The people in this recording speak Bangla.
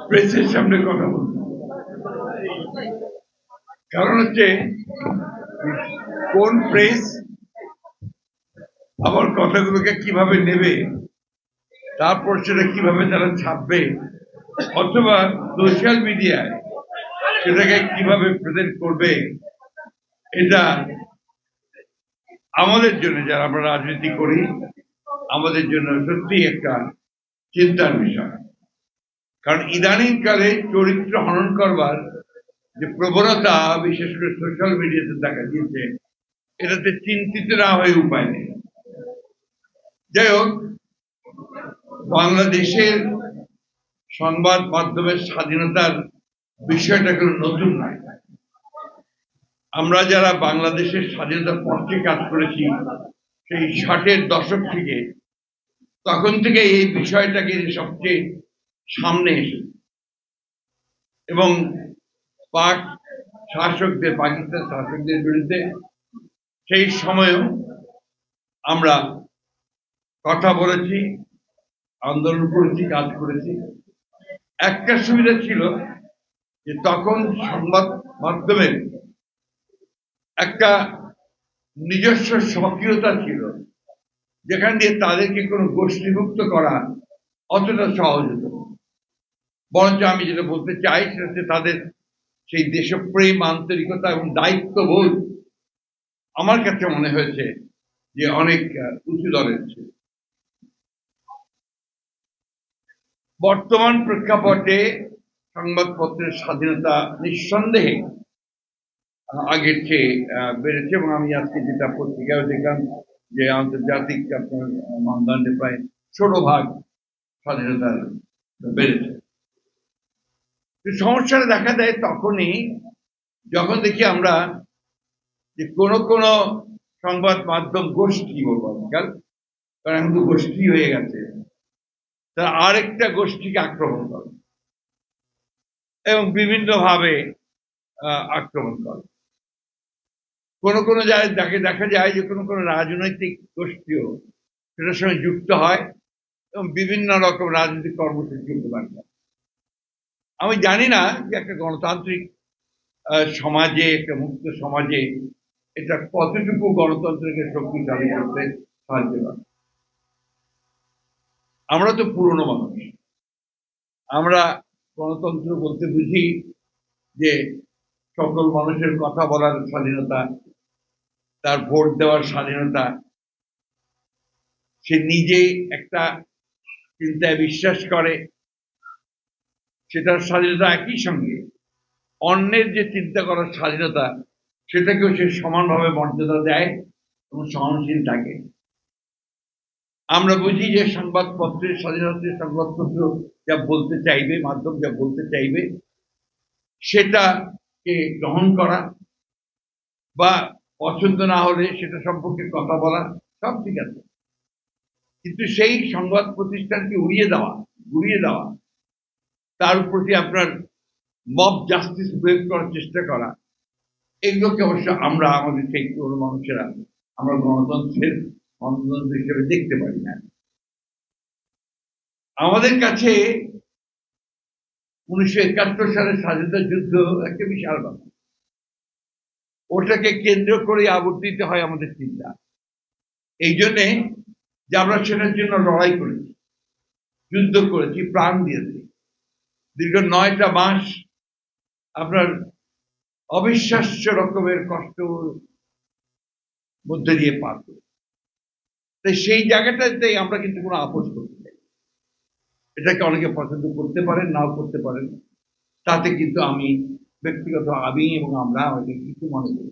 প্রেসের সামনে কথা বলতে, কারণ হচ্ছে কোন প্রেস আমার কথাগুলোকে কিভাবে নেবে, তারপর সেটা কিভাবে তারা ছাপবে, অথবা সোশ্যাল মিডিয়ায় সেটাকে কিভাবে প্রেজেন্ট করবে, এটা আমাদের জন্য, যারা আমরা রাজনীতি করি, আমাদের জন্য সত্যি একটা চিন্তার বিষয়। কারণ ইদানিং কালে চরিত্র হনন করবার যে প্রবণতা বিশেষ করে সোশ্যাল মিডিয়াতে দেখা দিয়েছে, এটাতে চিন্তিত না হয়ে উপায় নেই। যাই হোক, বাংলাদেশের সংবাদ মাধ্যমের স্বাধীনতার বিষয়টা কোনো নতুন নয়। আমরা যারা বাংলাদেশের স্বাধীনতার পক্ষে কাজ করেছি সেই 60-এর দশক থেকে, তখন থেকে এই বিষয়টাকে সবচেয়ে সামনে এসেছে এবং পাক শাসকদের, পাকিস্তান শাসকদের বিরুদ্ধে সেই সময়েও আমরা কথা বলেছি, আন্দোলন করেছি, কাজ করেছি। একটা সুবিধা ছিল যে তখন সংবাদ মাধ্যমের একটা নিজস্ব সক্রিয়তা ছিল, যেখান দিয়ে তাদেরকে কোনো গোষ্ঠীভুক্ত করা অতটা সহজ হতো। বরঞ্চ আমি যেটা বলতে চাই সেটা হচ্ছে তাদের সেই দেশপ্রেম, আন্তরিকতা এবং দায়িত্ববোধ আমার কাছে মনে হয়েছে যে অনেক উঁচু দরের ছিল। বর্তমান প্রেক্ষাপটে সংবাদপত্রের স্বাধীনতা নিঃসন্দেহে আগের চেয়ে বেড়েছে, এবং আমি আজকে যেটা পত্রিকায় দেখলাম যে আন্তর্জাতিক আপনার মানদণ্ডে প্রায় 16 ভাগ স্বাধীনতা বেড়েছে। সমস্যাটা দেখা দেয় তখনই যখন দেখি আমরা যে কোন সংবাদ মাধ্যম গোষ্ঠী, বলবো আজকাল, কারণ এখন তো গোষ্ঠী হয়ে গেছে, তারা আরেকটা গোষ্ঠীকে আক্রমণ করে এবং বিভিন্ন ভাবে আক্রমণ করে। কোন জায়গায় দেখা যায় যে কোন রাজনৈতিক গোষ্ঠীও সেটার সঙ্গে যুক্ত হয় এবং বিভিন্ন রকম রাজনৈতিক কর্মসূচি করতে পারে। আমি জানি না যে একটা গণতান্ত্রিক সমাজে, একটা মুক্ত সমাজে এটা কতটুকু গণতন্ত্রকে শক্তিশালী করতে সাহায্য করে। আমরা তো পুরনো মানুষ, আমরা গণতন্ত্র বলতে বুঝি যে সকল মানুষের কথা বলার স্বাধীনতা, তার ভোট দেওয়ার স্বাধীনতা, সে নিজে একটা চিন্তায় বিশ্বাস করে সেটার স্বাধীনতা, একই সঙ্গে অন্যের যে চিন্তা করার স্বাধীনতা সেটাকেও সে সমানভাবে মর্যাদা দেয় এবং সহনশীল থাকে। আমরা বুঝি যে সংবাদপত্রের স্বাধীনতা, সংবাদপত্র যা বলতে চাইবে, মাধ্যম যা বলতে চাইবে সেটাকে গ্রহণ করা, বা পছন্দ না হলে সেটা সম্পর্কে কথা বলা, সব ঠিক আছে, কিন্তু সেই সংবাদ প্রতিষ্ঠানকে ঘুরিয়ে দেওয়া, তার প্রতি আপনার মব জাস্টিস প্রয়োগ করার চেষ্টা করা, এগুলোকে অবশ্য আমরা আমাদের সেই পুরনো মানুষেরা আমরা গণতন্ত্র হিসেবে দেখতে পারি না। আমাদের কাছে 1971 সালের স্বাধীনতা যুদ্ধ একটা বিশাল ব্যাপার, ওটাকে কেন্দ্র করে আবর্তিত হয় আমাদের চিন্তা। এই জন্যে যে আমরা সেটার জন্য লড়াই করেছি, যুদ্ধ করেছি, প্রাণ দিয়েছি, দীর্ঘ 9টা মাস আপনার অবিশ্বাস্য রকমের কষ্ট মধ্যে দিয়ে পার করি। তাই সেই জায়গাটাতে আমরা কিন্তু কোনো আপোষ করতে চাই। এটাকে অনেকে পছন্দ করতে পারেন, নাও করতে পারেন, তাতে কিন্তু আমি ব্যক্তিগত এবং আমরা অনেক কিছু মনে করি।